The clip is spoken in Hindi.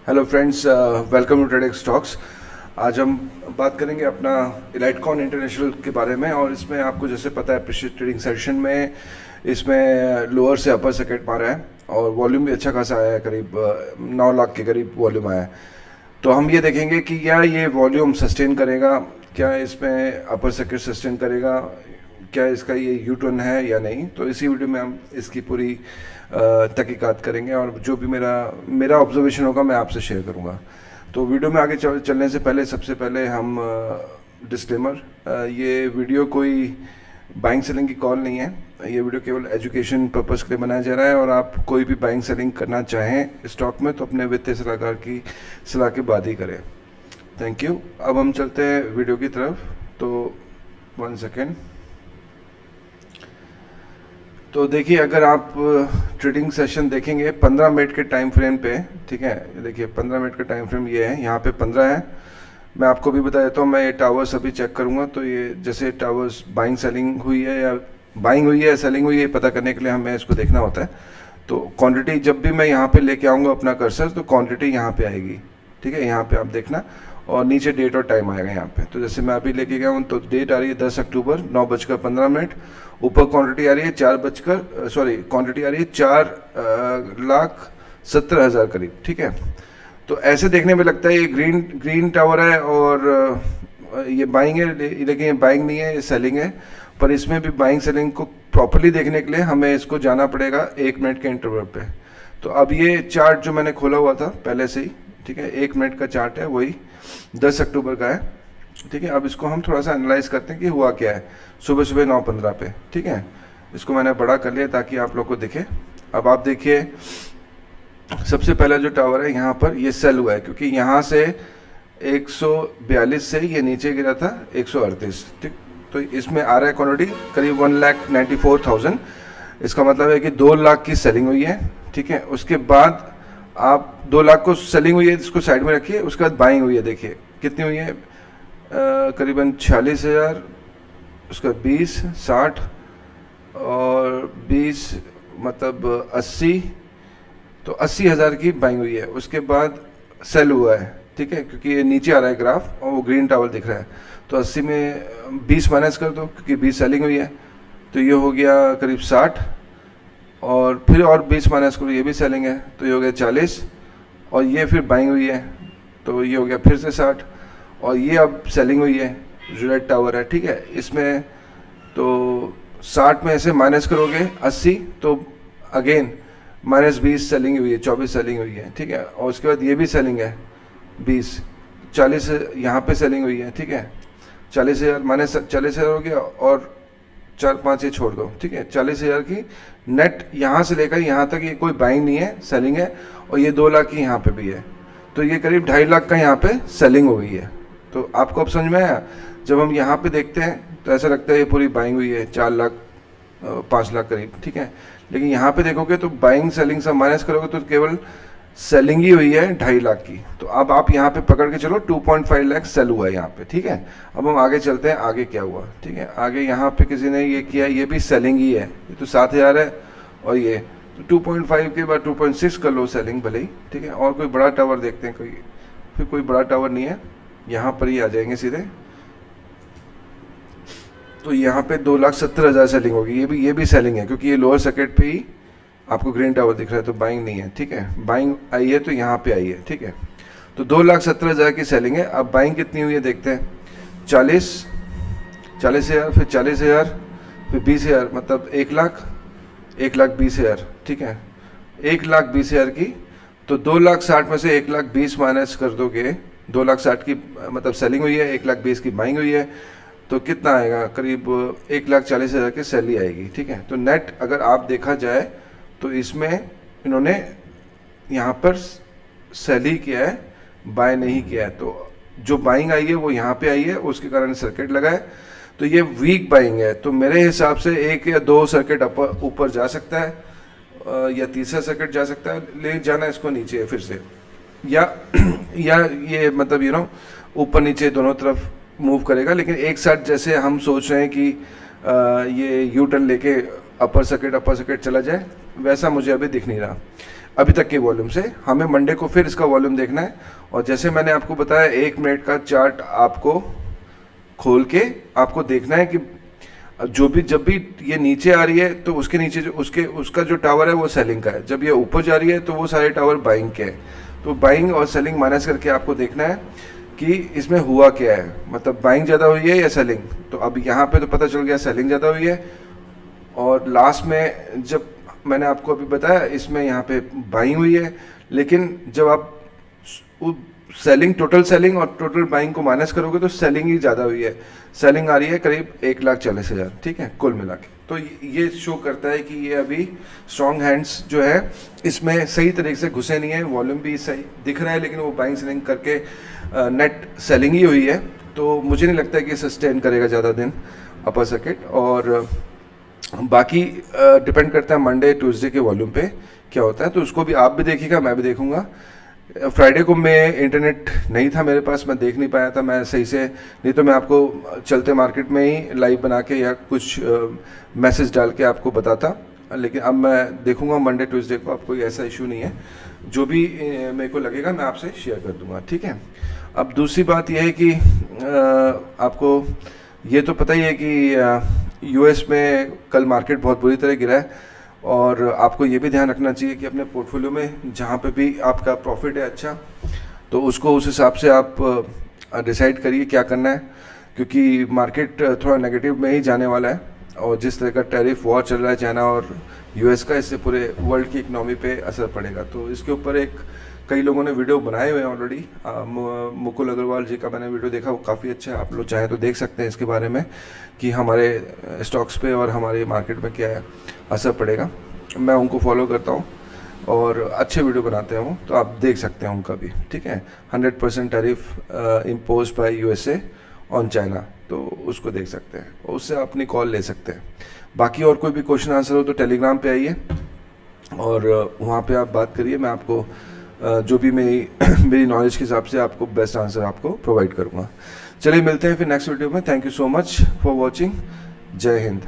Hello friends, welcome to trading stocks. आज हम बात करेंगे अपना इलाइटकॉन इंटरनेशनल के बारे में। और इसमें आपको जैसे पता है, पिछले ट्रेडिंग सेशन में इसमें लोअर से अपर सर्किट मारा है और वॉल्यूम भी अच्छा खासा आया है, करीब 9 लाख के करीब वॉल्यूम आया है। तो हम ये देखेंगे कि क्या ये वॉल्यूम सस्टेन करेगा, क्या इसमें अपर सर्किट सस्टेन करेगा, क्या इसका ये यू टर्न है या नहीं। तो इसी वीडियो में हम इसकी पूरी तहकीकात करेंगे और जो भी मेरा मेरा ऑब्जर्वेशन होगा मैं आपसे शेयर करूंगा। तो वीडियो में आगे चलने से पहले सबसे पहले हम डिस्क्लेमर, ये वीडियो कोई बाइंग सेलिंग की कॉल नहीं है। ये वीडियो केवल एजुकेशन पर्पस के लिए बनाया जा रहा है और आप कोई भी बाइंग सेलिंग करना चाहें स्टॉक में तो अपने वित्तीय सलाहकार की सलाह के बाद ही करें। Thank you. अब हम चलते हैं वीडियो की तरफ। तो 1 सेकेंड। तो देखिए, अगर आप ट्रेडिंग सेशन देखेंगे 15 मिनट के टाइम फ्रेम पे, ठीक है, देखिए 15 मिनट का टाइम फ्रेम ये है, यहाँ पे 15 है। मैं आपको भी बता देता हूँ, मैं ये टावर्स अभी चेक करूँगा। तो ये जैसे टावर्स बाइंग सेलिंग हुई है या बाइंग हुई है सेलिंग हुई है, पता करने के लिए हमें इसको देखना होता है। तो क्वांटिटी जब भी मैं यहाँ पे लेके आऊँगा अपना कर्सर, तो क्वांटिटी यहाँ पे आएगी, ठीक है, यहाँ पे आप देखना। और नीचे डेट और टाइम आएगा यहाँ पे। तो जैसे मैं अभी लेके गया हूँ तो डेट आ रही है 10 अक्टूबर 9:15। ऊपर क्वांटिटी आ रही है क्वांटिटी आ रही है 4,17,000 करीब, ठीक है। तो ऐसे देखने में लगता है ये ग्रीन टावर है और ये बाइंग है, लेकिन ये बाइंग नहीं है, ये सेलिंग है। पर इसमें भी बाइंग सेलिंग को प्रॉपरली देखने के लिए हमें इसको जाना पड़ेगा 1 मिनट के इंटरवल पे। तो अब ये चार्ट जो मैंने खोला हुआ था पहले से ही, ठीक है, 1 मिनट का चार्ट है, वही 10 अक्टूबर का है, ठीक है। अब इसको हम थोड़ा सा एनालाइज करते हैं कि हुआ क्या है सुबह सुबह 9:15 पे, ठीक है। इसको मैंने बड़ा कर लिया ताकि आप लोग को दिखे। अब आप देखिए, सबसे पहला जो टावर है यहाँ पर ये सेल हुआ है, क्योंकि यहाँ से 142 से ये नीचे गिरा था 138, ठीक। तो इसमें आ रहा है क्वांटिटी करीब 1,94,000। इसका मतलब है कि 2 लाख की सेलिंग हुई है, ठीक है। उसके बाद आप 2 लाख को सेलिंग हुई है, इसको साइड में रखिए। उसके बाद बाइंग हुई है, देखिए कितनी हुई है, करीबन 46,000, उसका 20, 60 और 20 मतलब 80। तो 80,000 की बाइंग हुई है। उसके बाद सेल हुआ है, ठीक है, क्योंकि ये नीचे आ रहा है ग्राफ और वो ग्रीन टावर दिख रहा है। तो 80 में 20 माइनस कर दो, क्योंकि 20 सेलिंग हुई है। तो ये हो गया करीब 60 और फिर और 20 माइनस करो, ये भी सेलिंग है, तो ये हो गया 40 और ये फिर बाइंग हुई है, तो ये हो गया फिर से 60 और ये अब सेलिंग हुई है, जो रेड टावर है, ठीक है। इसमें तो 60 में ऐसे माइनस करोगे 80, तो अगेन -20 सेलिंग हुई है, 24 सेलिंग हुई है, ठीक है। और उसके बाद ये भी सेलिंग है 20, 40 यहाँ पे सेलिंग हुई है, ठीक है। 40,000 -40,000 हो गया और 4-5 ये छोड़ दो, ठीक है। 40,000 की नेट यहाँ से लेकर यहाँ तक ये कोई बाइंग नहीं है, सेलिंग है। और ये 2 लाख की यहाँ पे भी है, तो ये करीब 2.5 लाख का यहाँ पे सेलिंग हो गई है। तो आपको अब समझ में आया। जब हम यहाँ पे देखते हैं तो ऐसा लगता है ये पूरी बाइंग हुई है 4 लाख 5 लाख करीब, ठीक है। लेकिन यहाँ पे देखोगे तो बाइंग सेलिंग सब माइनस करोगे तो केवल सेलिंग ही हुई है 2.5 लाख की। तो अब आप यहाँ पे पकड़ के चलो 2.5 लाख सेल हुआ है यहाँ पे, ठीक है। अब हम आगे चलते हैं, आगे क्या हुआ, ठीक है। आगे यहाँ पे किसी ने ये किया, ये भी सेलिंग ही है, ये तो 7,000 है और ये तो 2.5 के बाद 2.6 कर लो सेलिंग भले ही, ठीक है। और कोई बड़ा टावर देखते हैं, फिर कोई बड़ा टावर नहीं है, यहाँ पर ही आ जाएंगे सीधे। तो यहाँ पे 2,70,000 सेलिंग होगी, ये भी सेलिंग है, क्योंकि ये लोअर सर्किट पे ही आपको ग्रीन टावर दिख रहा है, तो बाइंग नहीं है, ठीक है। बाइंग आई है तो यहाँ पे आई है, ठीक है। तो 2,70,000 की सेलिंग है। अब बाइंग कितनी हुई है देखते हैं, 40,000, फिर 40,000, फिर 20,000, मतलब 1,20,000, ठीक है। 1,20,000 की, तो 2,60,000 में से 1,20,000 माइनस कर दोगे, 2,60,000 की मतलब सेलिंग हुई है, 1,20,000 की बाइंग हुई है, तो कितना आएगा, करीब 1,40,000 की सैलरी आएगी, ठीक है। तो नेट अगर आप देखा जाए तो इसमें इन्होंने यहाँ पर सेल ही किया है, बाय नहीं किया है। तो जो बाइंग आई है वो यहाँ पे आई है, उसके कारण सर्किट लगा है। तो ये वीक बाइंग है। तो मेरे हिसाब से 1 या 2 सर्किट ऊपर जा सकता है, या तीसरा सर्किट जा सकता है, ले जाना इसको नीचे फिर से, या ये मतलब ऊपर नीचे दोनों तरफ मूव करेगा। लेकिन एक साथ जैसे हम सोच रहे हैं कि ये यू टर्न लेके अपर सर्किट चला जाए, वैसा मुझे अभी दिख नहीं रहा। अभी तक के वॉल्यूम से। हमें मंडे को फिर इसका वॉल्यूम देखना है, और जैसे मैंने आपको बताया 1 मिनट का चार्ट आपको खोल के आपको देखना है कि जब भी ये नीचे आ रही है तो उसके नीचे जो उसका जो टावर है वो सेलिंग का है, जब ये ऊपर जा रही है तो वो सारे टावर बाइंग के हैं। तो बाइंग और सेलिंग माइनस करके आपको देखना है कि इसमें हुआ क्या है, मतलब बाइंग ज़्यादा हुई है या सेलिंग। तो अब यहाँ पे तो पता चल गया सेलिंग ज़्यादा हुई है, और लास्ट में जब मैंने आपको अभी बताया इसमें यहाँ पे बाइंग हुई है। लेकिन जब आप सेलिंग, टोटल सेलिंग और टोटल बाइंग को माइनस करोगे तो सेलिंग ही ज़्यादा हुई है। सेलिंग आ रही है करीब 1,40,000, ठीक है, कुल मिला के। तो ये शो करता है कि ये अभी स्ट्रॉन्ग हैंड्स जो है इसमें सही तरीके से घुसे नहीं है। वॉल्यूम भी सही दिख रहा है, लेकिन वो बाइंग सेलिंग करके नेट सेलिंग ही हुई है। तो मुझे नहीं लगता है कि सस्टेन करेगा ज़्यादा दिन अपर सर्किट। और बाकी डिपेंड करता है मंडे ट्यूसडे के वॉल्यूम पे क्या होता है। तो उसको भी आप भी देखिएगा, मैं भी देखूंगा। फ्राइडे को मैं इंटरनेट नहीं था मेरे पास, मैं देख नहीं पाया था मैं सही से, नहीं तो मैं आपको चलते मार्केट में ही लाइव बना के या कुछ मैसेज डाल के आपको बताता। लेकिन अब मैं देखूंगा मंडे ट्यूसडे को, आपको ऐसा इशू नहीं है। जो भी मेरे को लगेगा मैं आपसे शेयर कर दूंगा, ठीक है। अब दूसरी बात यह है कि आपको ये तो पता ही है कि यूएस में कल मार्केट बहुत बुरी तरह गिरा है, और आपको ये भी ध्यान रखना चाहिए कि अपने पोर्टफोलियो में जहाँ पे भी आपका प्रॉफिट है अच्छा, तो उसको उस हिसाब से आप डिसाइड करिए क्या करना है, क्योंकि मार्केट थोड़ा नेगेटिव में ही जाने वाला है। और जिस तरह का टैरिफ वॉर चल रहा है चाइना और यूएस का, इससे पूरे वर्ल्ड की इकनॉमी पे असर पड़ेगा। तो इसके ऊपर कई लोगों ने वीडियो बनाए हुए हैं ऑलरेडी। मुकुल अग्रवाल जी का मैंने वीडियो देखा, वो काफ़ी अच्छा है, आप लोग चाहें तो देख सकते हैं इसके बारे में कि हमारे स्टॉक्स पे और हमारे मार्केट में क्या असर पड़ेगा। मैं उनको फॉलो करता हूँ और अच्छे वीडियो बनाते हैं वो, तो आप देख सकते हैं उनका भी, ठीक है। 100% tariff impose by USA on China, तो उसको देख सकते हैं और उससे अपनी कॉल ले सकते हैं। बाकी और कोई भी क्वेश्चन आंसर हो तो टेलीग्राम पे आइए और वहाँ पे आप बात करिए, मैं आपको जो भी मेरी नॉलेज के हिसाब से आपको बेस्ट आंसर आपको प्रोवाइड करूँगा। चलिए मिलते हैं फिर नेक्स्ट वीडियो में। Thank you so much for watching. जय हिंद।